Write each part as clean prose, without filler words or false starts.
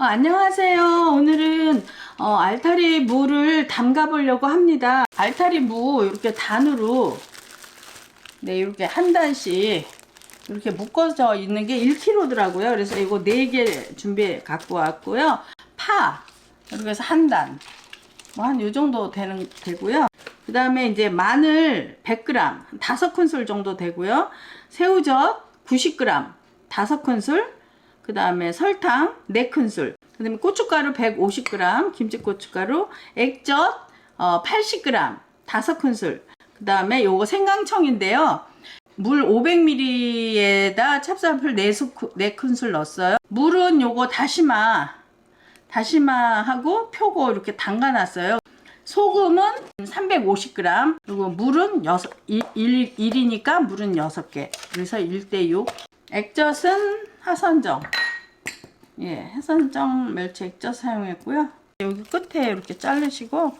안녕하세요. 오늘은 알타리 무를 담가 보려고 합니다. 알타리 무 이렇게 단으로 이렇게 한 단씩 이렇게 묶어져 있는 게 1kg더라고요. 그래서 이거 4개 준비해 갖고 왔고요. 파 이렇게 해서 한 단, 뭐 한 요 정도 되고요. 그 다음에 이제 마늘 100g, 5큰술 정도 되고요. 새우젓 90g, 5큰술. 그 다음에 설탕 4큰술, 그 다음에 고춧가루 150g, 김치고춧가루, 액젓 80g, 5큰술. 그 다음에 요거 생강청인데요. 물 500ml에다 찹쌀풀 4큰술 넣었어요. 물은 요거 다시마하고 표고 이렇게 담가 놨어요. 소금은 350g, 그리고 물은 1이니까 물은 6개. 그래서 1대6. 액젓은 하선정, 해선정 멸치 액젓 사용했고요. 여기 끝에 이렇게 자르시고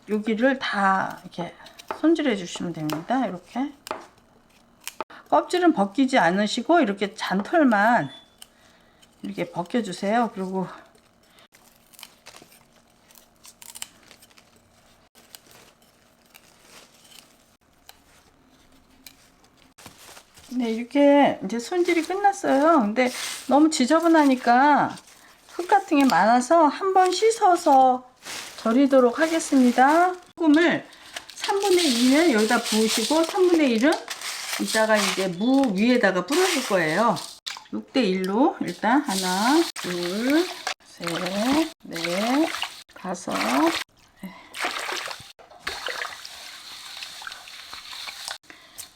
여기를 다 이렇게 손질해 주시면 됩니다. 이렇게 껍질은 벗기지 않으시고 이렇게 잔털만 이렇게 벗겨 주세요. 그리고 이렇게 이제 손질이 끝났어요. 근데 너무 지저분하니까 흙 같은 게 많아서 한번 씻어서 절이도록 하겠습니다. 소금을 3분의 2는 여기다 부으시고 3분의 1은 이따가 이제 무 위에다가 뿌려줄 거예요. 6대1로 일단 하나, 둘, 셋, 넷, 다섯.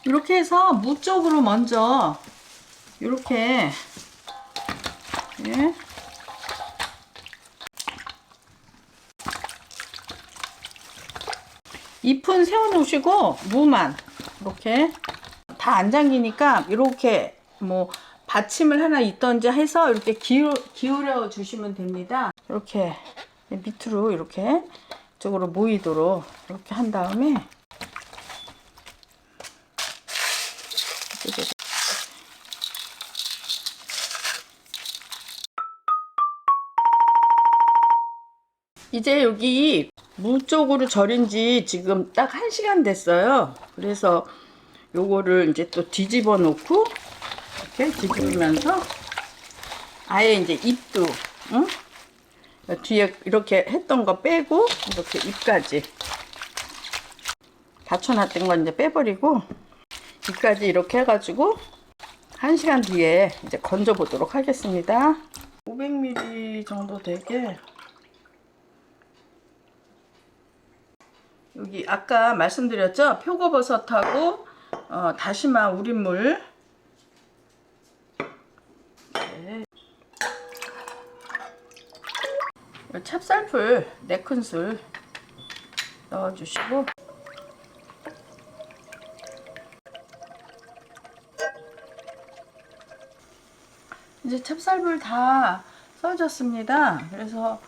이렇게 해서 무 쪽으로 먼저 이렇게 잎은 세워 놓으시고 무만 이렇게 다 안 잠기니까 이렇게 뭐 받침을 하나 있던지 해서 이렇게 기울여 주시면 됩니다. 이렇게 밑으로 이렇게 이쪽으로 모이도록 이렇게 한 다음에 이제 여기 무 쪽으로 절인 지 지금 딱 1시간 됐어요. 그래서 요거를 이제 또 뒤집어 놓고 이렇게 뒤집으면서 아예 이제 잎도 뒤에 이렇게 했던 거 빼고 이렇게 잎까지 받쳐놨던 건 이제 빼버리고 잎까지 이렇게 해가지고 1시간 뒤에 이제 건져 보도록 하겠습니다. 500ml 정도 되게 여기 아까 말씀드렸죠? 표고버섯하고 다시마 우린물, 찹쌀풀 4큰술 넣어주시고 이제 찹쌀풀 다 써졌습니다. 그래서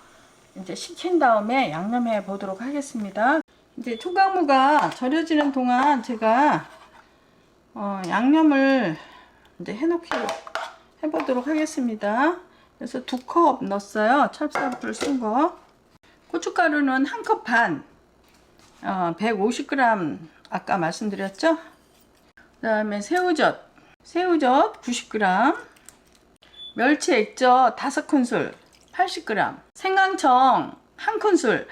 이제 식힌 다음에 양념해 보도록 하겠습니다. 이제 초강무가 절여지는 동안 제가 양념을 이제 해보도록 하겠습니다. 그래서 2컵 넣었어요. 찹쌀풀 쓴 거. 고춧가루는 1컵 반, 150g 아까 말씀드렸죠. 그 다음에 새우젓 90g, 멸치 액젓 5큰술 80g, 생강청 1큰술.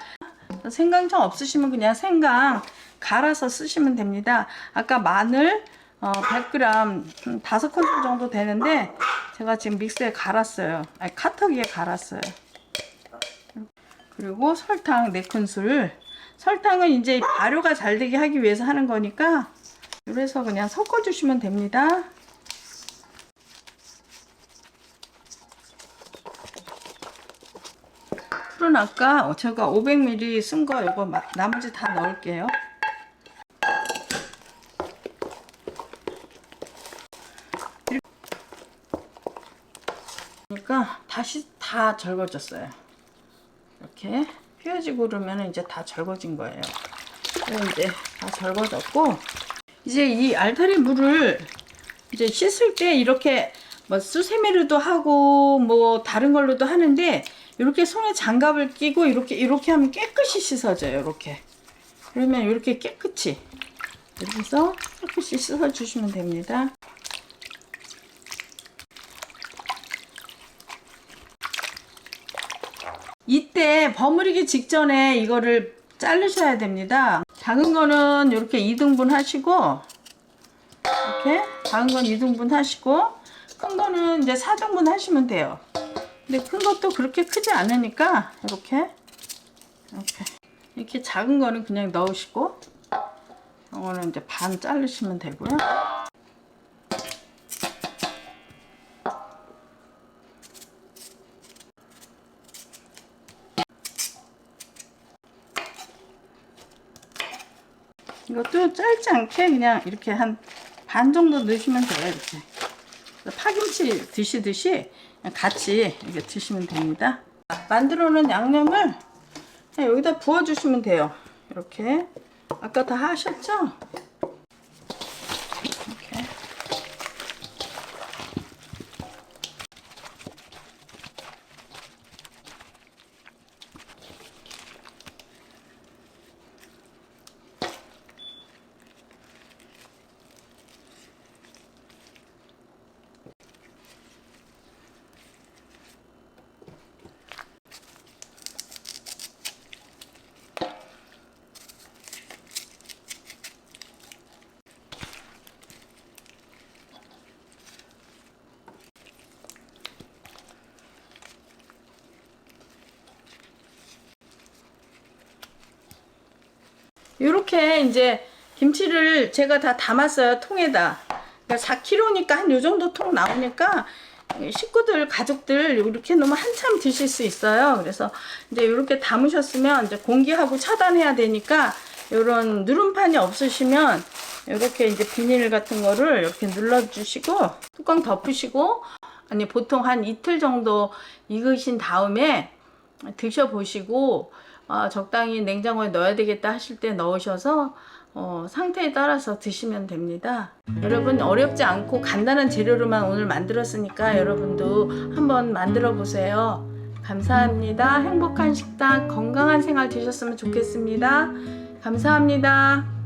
생강청 없으시면 그냥 생강 갈아서 쓰시면 됩니다. 아까 마늘 100g 5큰술 정도 되는데 제가 지금 믹스에 갈았어요. 아니 카터기에 갈았어요. 그리고 설탕 4큰술. 설탕은 이제 발효가 잘 되게 하기 위해서 하는 거니까 그래서 그냥 섞어 주시면 됩니다. 풀은 아까 제가 500ml 쓴 거 이거 나머지 다 넣을게요. 그러니까 다시 다 절거졌어요. 이렇게 휘어지고 그러면 이제 다 절거진 거예요. 이제 다 절거졌고 이제 이 알타리 물을 이제 씻을 때 이렇게 뭐 수세미로도 하고 뭐 다른 걸로도 하는데 이렇게 손에 장갑을 끼고 이렇게 하면 깨끗이 씻어져요. 이렇게 그러면 이렇게 깨끗이 이렇게 해서 깨끗이 씻어 주시면 됩니다. 이때 버무리기 직전에 이거를 자르셔야 됩니다. 작은 거는 이렇게 2등분 하시고, 이렇게 작은 건 2등분 하시고, 큰 거는 이제 4등분 하시면 돼요. 근데 큰 것도 그렇게 크지 않으니까 이렇게 작은 거는 그냥 넣으시고, 이거는 이제 반 자르시면 되고요. 이것도 짧지 않게 그냥 이렇게 한 반 정도 넣으시면 돼요. 이렇게 파김치 드시듯이 같이 이렇게 드시면 됩니다. 만들어 놓은 양념을 여기다 부어 주시면 돼요. 이렇게 아까 다 하셨죠? 이렇게. 이렇게 이제 김치를 제가 다 담았어요. 통에다. 그러니까 4kg니까 한 요 정도 통 나오니까 식구들, 가족들 이렇게 넣으면 한참 드실 수 있어요. 그래서 이제 이렇게 담으셨으면 이제 공기하고 차단해야 되니까 이런 누름판이 없으시면 이렇게 이제 비닐 같은 거를 이렇게 눌러주시고 뚜껑 덮으시고 아니 보통 한 이틀 정도 익으신 다음에 드셔보시고 적당히 냉장고에 넣어야 되겠다 하실 때 넣으셔서 상태에 따라서 드시면 됩니다. 여러분 어렵지 않고 간단한 재료로만 오늘 만들었으니까 여러분도 한번 만들어 보세요. 감사합니다. 행복한 식단, 건강한 생활 되셨으면 좋겠습니다. 감사합니다.